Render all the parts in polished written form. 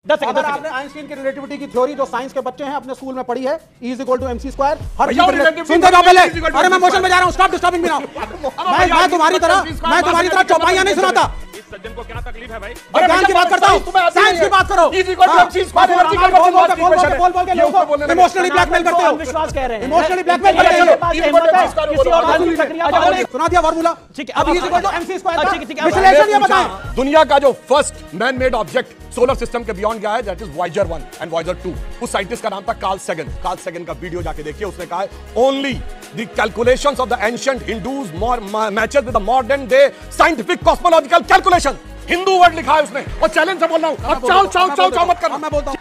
10 second. अगर आपने Einstein की रिलेटिविटी की थ्योरी जो साइंस के बच्चे हैं अपने स्कूल में पढ़ी है, E = mc², हर सुनते जाओ पहले। अरे मैं मोशन में जा रहा हूं, स्टॉप डिस्टर्बिंग मी नाउ। मैं तुम्हारी तरह चौपाइयां नहीं सुनाता। इस सज्जन को क्या तकलीफ है भाई? ज्ञान की बात करता हूं, साइंस की बात करो। इमोशनली ब्लैकमेल करते हो, विश्वास कह रहे हैं, इमोशनली ब्लैकमेल करते हो। सुना दिया फॉर्मूला, ठीक है। अब E = mc²। ठीक है। विश्लेषण ये बताएं। दुनिया का जो first man made object solar system के बियॉन्ड गया है, that is Voyager 1 and Voyager 2। उस साइंटिस्ट का नाम था कार्ल सेगन। कार्ल सेगन का वीडियो जाके देखिए, उसने कहा है only the calculations of the ancient Hindus matches with the modern day scientific cosmological calculation. Hindu word लिखा है उसने, और चैलेंज से बोल रहा हूं, अब चाओ मत करना। मैं बोलता हूं।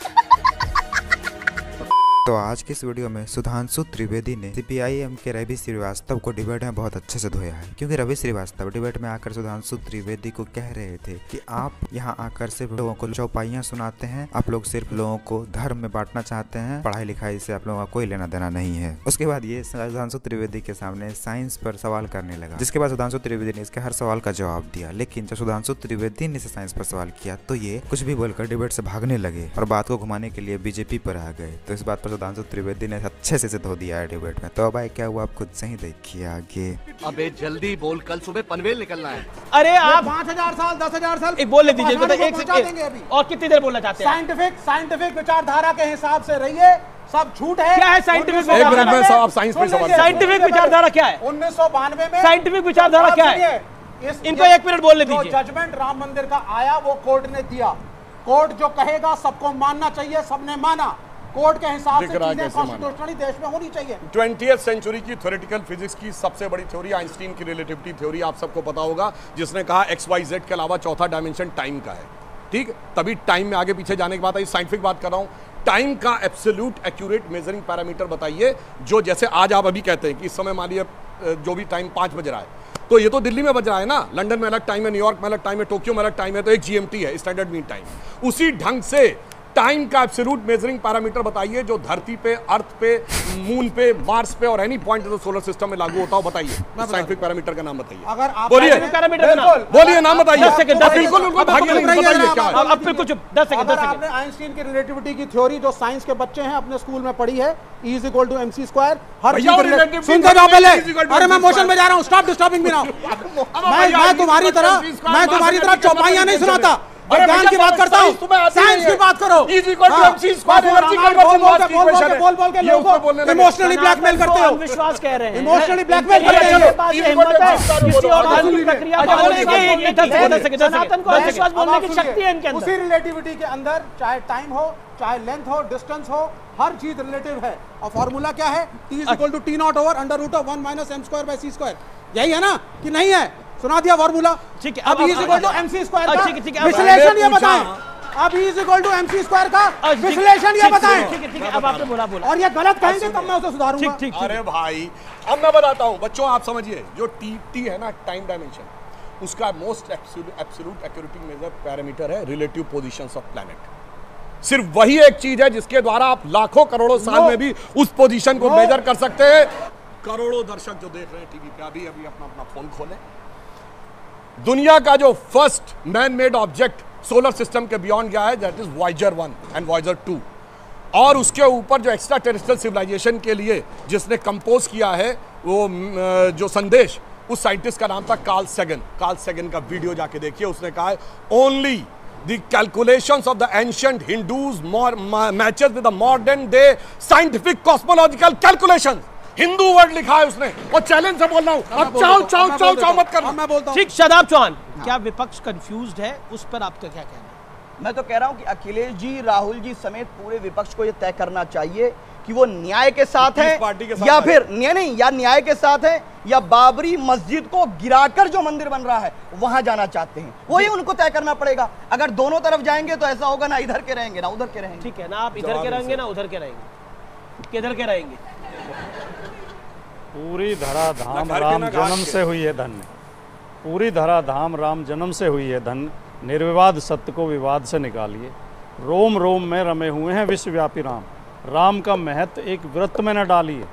तो आज की इस वीडियो में सुधांशु त्रिवेदी ने CPIM के रवि श्रीवास्तव को डिबेट में बहुत अच्छे से धोया है, क्योंकि रवि श्रीवास्तव डिबेट में आकर सुधांशु त्रिवेदी को कह रहे थे कि आप यहां आकर सिर्फ लोगों को चौपाइयां सुनाते हैं, आप लोग सिर्फ लोगों को धर्म में बांटना चाहते हैं, पढ़ाई लिखाई से आप लोगों का कोई लेना देना नहीं है। उसके बाद ये सुधांशु त्रिवेदी के सामने साइंस पर सवाल करने लगा, जिसके बाद सुधांशु त्रिवेदी ने इसके हर सवाल का जवाब दिया। लेकिन जब सुधांशु त्रिवेदी ने साइंस पर सवाल किया तो ये कुछ भी बोलकर डिबेट से भागने लगे और बात को घुमाने के लिए बीजेपी पर आ गए। तो इस बात पर सुधांशु त्रिवेदी ने अच्छे से धो दिया है डिबेट में। तो भाई क्या हुआ आप खुद से ही देखिए आगे। अबे जल्दी बोल, कल सुबह पनवेल निकलना है। अरे आप 5000 साल 10,000 साल एक बोल ले दीजिए, पहुंचा एक देंगे अभी। और कितनी देर बोलना चाहते हैं? साइंटिफिक विचारधारा के हिसाब से रहिए, सब झूठ है। क्या है साइंटिफिक एक मिनट में साहब साइंस पे सवाल। साइंटिफिक विचारधारा क्या है? 1992 में साइंटिफिक विचारधारा क्या है? इनको 1 मिनट बोलने दीजिए। जजमेंट राम मंदिर का आया वो कोर्ट ने दिया। कोर्ट जो कहेगा सबको मानना चाहिए, सबने माना। कोर्ट के हिसाब से चीजें कॉन्स्टिट्यूशनली देश में होनी चाहिए। 20th सेंचुरी की थ्योरेटिकल फिजिक्स की सबसे बड़ी थ्योरी आइंस्टीन की रिलेटिविटी थ्योरी, आप सबको पता होगा, जिसने कहा XYZ के अलावा चौथा डायमेंशन टाइम का है। ठीक, तभी टाइम में आगे पीछे जाने के बाद आई साइंटिफिक बात कर रहा हूं। टाइम का एब्सोल्यूट एक्यूरेट मेजरिंग पैरामीटर बताइए, जो जैसे आज आप अभी कहते हैं कि इस समय मान लीजिए जो भी टाइम 5 बज रहा है, तो ये तो दिल्ली में बज रहा है ना, लंदन में अलग टाइम है, न्यूयॉर्क में अलग टाइम है, टोक्यो में अलग टाइम है, तो एक GMT है, स्टैंडर्ड मीन टाइम। उसी ढंग से टाइम का एब्सोल्यूट मेजरिंग पैरामीटर बताइए जो धरती पे, अर्थ पे, मून पे, मार्स पे और एनी पॉइंट जो सोलर सिस्टम में लागू होता हो, बताइए साइंटिफिक पैरामीटर का नाम बताइए। अगर आप बोलिए नाम बताइए। 10 सेकंड। बिल्कुल बताइए क्या है। अब बिल्कुल चुप। 10 सेकंड। अगर आपने आइंस्टीन की रिलेटिविटी की थ्योरी जो साइंस के बच्चे हैं अपने स्कूल में पढ़ी है, E = mc², हर सुनते जाओ पहले। अरे मैं मोशन में जा रहा हूं, स्टॉप डिस्टर्बिंग मी नाउ। मैं तुम्हारी तरह चौपाइयां नहीं सुनाता, ज्ञान की बात करता हूं, साइंस की बात करो। बोल के लोगों को इमोशनली ब्लैकमेल करते हो, विश्वास कह रहे हैं, इमोशनली ब्लैकमेल करते हो। सनातन को विश्वास बोलने की शक्ति है इनके अंदर। उसी रिलेटिविटी के अंदर चाहे टाइम हो, चाहे लेंथ हो, डिस्टेंस हो, हर चीज रिलेटिव है। और फॉर्मूला क्या है? T = T0/√1 - m²/c²। यही है ना कि नहीं है? सुना दिया फॉर्मूला। ठीक है। अब E = mc² का ठीक है। विश्लेषण ये बताएं। अब E = mc² का विश्लेषण ये बताएं। ठीक है। अब आपने बोला और ये गलत कहेंगे तब मैं उसे सुधारूंगा। ठीक। अरे भाई अब मैं बताता हूं बच्चों, आप समझिए, जो T है ना, टाइम डायमेंशन, उसका most absolute accurate measure parameter है रिलेटिव पोजीशंस ऑफ प्लैनेट। सिर्फ वही एक चीज है जिसके द्वारा आप लाखों करोड़ों साल में भी उस पोजीशन को मेजर कर सकते हैं। करोड़ों दर्शक जो देख रहे हैं टीवी पे, अभी अपना फोन खोलें। दुनिया का जो first man made object solar system के बियॉन्ड गया है, that is Voyager 1 and Voyager 2। और उसके ऊपर जो एक्स्ट्रा टेरेस्ट्रियल सिविलाइजेशन के लिए जिसने कंपोज किया है वो जो संदेश, उस साइंटिस्ट का नाम था कार्ल सेगन। कार्ल सेगन का वीडियो जाके देखिए, उसने कहा है only the calculations of the ancient Hindus matches with the modern day scientific cosmological calculation. Hindu word लिखा है उसने, और चैलेंज से बोल रहा हूं, अब चाओ मत करना। मैं बोलता हूं। ठीक। शादाब चौहान, क्या विपक्ष कंफ्यूज्ड है? उस पर आपका क्या कहना है? मैं तो कह रहा हूं कि अखिलेश जी, राहुल जी समेत पूरे विपक्ष को यह तय करना चाहिए कि वो न्याय के साथ है या फिर न्याय के साथ है, या बाबरी मस्जिद को गिराकर जो मंदिर बन रहा है वहां जाना चाहते हैं। वही उनको तय करना पड़ेगा। अगर दोनों तरफ जाएंगे तो ऐसा होगा, ना इधर के रहेंगे ना उधर के रहेंगे। ठीक है ना, आप इधर के रहेंगे ना उधर के रहेंगे, किधर के रहेंगे? पूरी धरा धाम राम जन्म से हुई है धन्य, पूरी धरा धाम राम जन्म से हुई है धन्य। निर्विवाद सत्य को विवाद से निकालिए, रोम रोम में रमे हुए हैं विश्वव्यापी राम। राम का महत्व एक व्रत में न डालिए,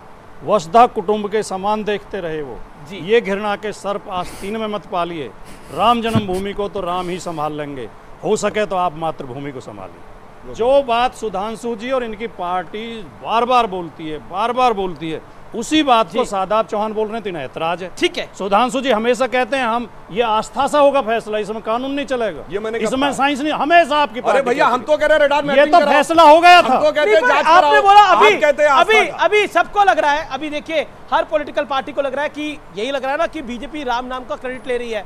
वसुधा कुटुंब के समान देखते रहे वो। ये घृणा के सर्प आस्तीन में मत पालिए। राम जन्मभूमि को तो राम ही संभाल लेंगे, हो सके तो आप मातृभूमि को संभालिए। जो बात सुधांशु जी और इनकी पार्टी बार बार बोलती है उसी बात को शादाब चौहान बोल रहे हैं, तो इन्हें ऐतराज है। ठीक है, सुधांशु जी हमेशा कहते हैं हम ये आस्था सा होगा फैसला, इसमें कानून नहीं चलेगा, ये मैंने इसमें साइंस नहीं, हमेशा आपकी अरे भैया हम तो कह रहे हैं ये तो फैसला हो गया था। आपने बोला अभी सबको लग रहा है, अभी देखिए हर पॉलिटिकल पार्टी को लग रहा है कि यही लग रहा है ना कि बीजेपी राम नाम का क्रेडिट ले रही है,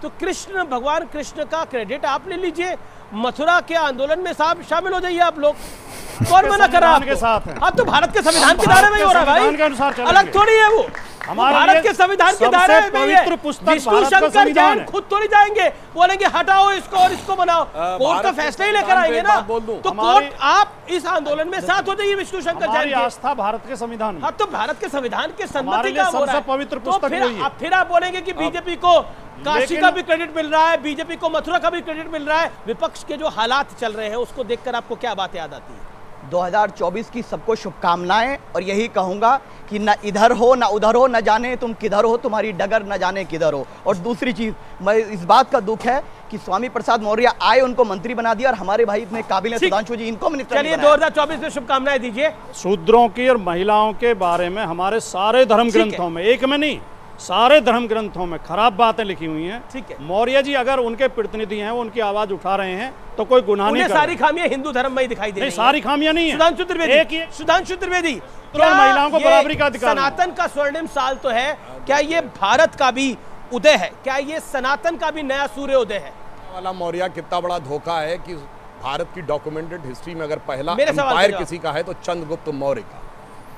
तो कृष्ण भगवान कृष्ण का क्रेडिट आप ले लीजिए, मथुरा के आंदोलन में शामिल हो जाइए आप लोग, कौन मना कर रहा है? अब तो भारत के संविधान के दायरे में ही हो रहा है भाई, अलग थोड़ी है वो, भारत के संविधान के दायरे में पवित्र पुस्तक विष्णु शंकर जैन खुद थोड़ी जाएंगे, बोलेंगे हटाओ इसको और इसको बनाओ, कोर्ट तो फैसला ही लेकर आएंगे ना, तो कोर्ट आप इस आंदोलन में साथ हो जाइए विष्णु शंकर जैन की आस्था भारत के संविधान में। हाँ तो भारत के संविधान के सम्मति का हो रहा है, पवित्र पुस्तक फिर आप बोलेंगे कि बीजेपी को काशी का भी क्रेडिट मिल रहा है, बीजेपी को मथुरा का भी क्रेडिट मिल रहा है। विपक्ष के जो हालात चल रहे हैं उसको देखकर आपको क्या बात याद आती है? 2024 की सबको शुभकामनाएं, और यही कहूंगा कि न इधर हो न उधर हो, न जाने तुम किधर हो, तुम्हारी डगर न जाने किधर हो। और दूसरी चीज, मैं इस बात का दुख है कि स्वामी प्रसाद मौर्य आए, उनको मंत्री बना दिया, और हमारे भाई इतने काबिल हैं सुधांशु जी, इनको मिनिस्टर। चलिए 2024 में शुभकामनाएं दीजिए। शूद्रों की और महिलाओं के बारे में हमारे सारे धर्म ग्रंथों में, एक में नहीं सारे धर्म ग्रंथों में खराब बातें लिखी हुई हैं। ठीक है, मौर्य जी अगर उनके प्रतिनिधि हैं, वो उनकी आवाज उठा रहे हैं तो कोई गुनाह नहीं, सारी खामियां हिंदू धर्म में ही दिखाई दे रही हैं। सारी खामियां नहीं है। सुधांशु त्रिवेदी, महिलाओं को बराबरी का अधिकार, सनातन का स्वर्णिम साल तो है, क्या ये भारत का भी उदय है? क्या ये सनातन का भी नया सूर्योदय है? वाला मौर्य कितना बड़ा धोखा है कि भारत की डॉक्यूमेंटेड हिस्ट्री में अगर पहला एम्पायर किसी का है तो चंद्रगुप्त मौर्य का,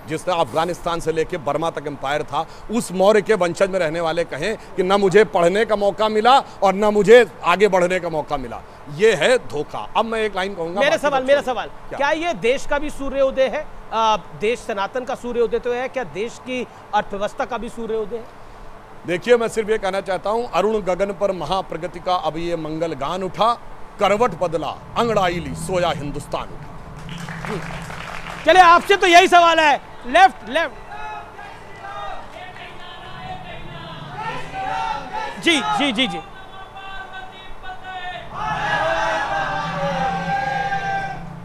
जिसने अफगानिस्तान से लेकर बर्मा तक एम्पायर था, उस मौर्य के वंशज में रहने वाले कहें कि न मुझे पढ़ने का मौका मिला और न मुझे आगे बढ़ने का मौका मिला, ये है धोखा। अब मैं एक लाइन कहूंगा, मेरा सवाल क्या ये देश का भी सूर्योदय है? देश सनातन का सूर्योदय तो है, क्या देश की अर्थव्यवस्था का भी सूर्योदय है? देखिए मैं सिर्फ ये कहना चाहता हूं, अरुण गगन पर महाप्रगति का अब ये मंगल गान उठा, करवट बदला अंगड़ाई ली, सोया हिंदुस्तान उठा। चलिए आपसे तो यही सवाल है, लेफ्ट जी।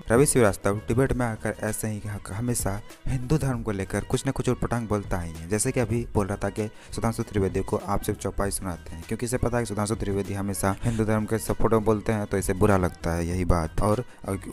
रवि श्रीवास्तव डिबेट में आकर ऐसे ही हमेशा हिंदू धर्म को लेकर कुछ न कुछ उटपटांग बोलता ही है। जैसे कि अभी बोल रहा था कि सुधांशु त्रिवेदी को आप सिर्फ चौपाई सुनाते हैं, क्योंकि इसे पता है कि सुधांशु त्रिवेदी हमेशा हिंदू धर्म के सपोर्ट में बोलते हैं, तो इसे बुरा लगता है यही बात। और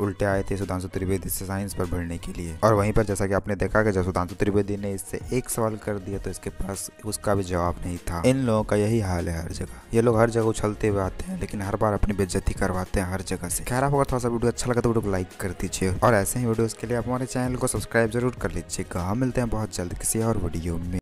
उल्टे आए थे सुधांशु त्रिवेदी से साइंस पर भिड़ने के लिए, और वहीं पर जैसा कि आपने देखा कि जब सुधांशु त्रिवेदी ने इससे एक सवाल कर दिया तो इसके पास उसका भी जवाब नहीं था। इन लोगों का यही हाल है हर जगह, ये लोग हर जगह उछलते हुए आते हैं, लेकिन हर बार अपनी बेइज्जती करवाते हैं हर जगह से। खैर आपको थोड़ा सा वीडियो अच्छा लगा तो वीडियो को लाइक कर दीजिए, और ऐसे ही वीडियोस के लिए आप हमारे चैनल को सब्सक्राइब जरूर कर लीजिएगा। हम मिलते हैं बहुत जल्द किसी और वीडियो में।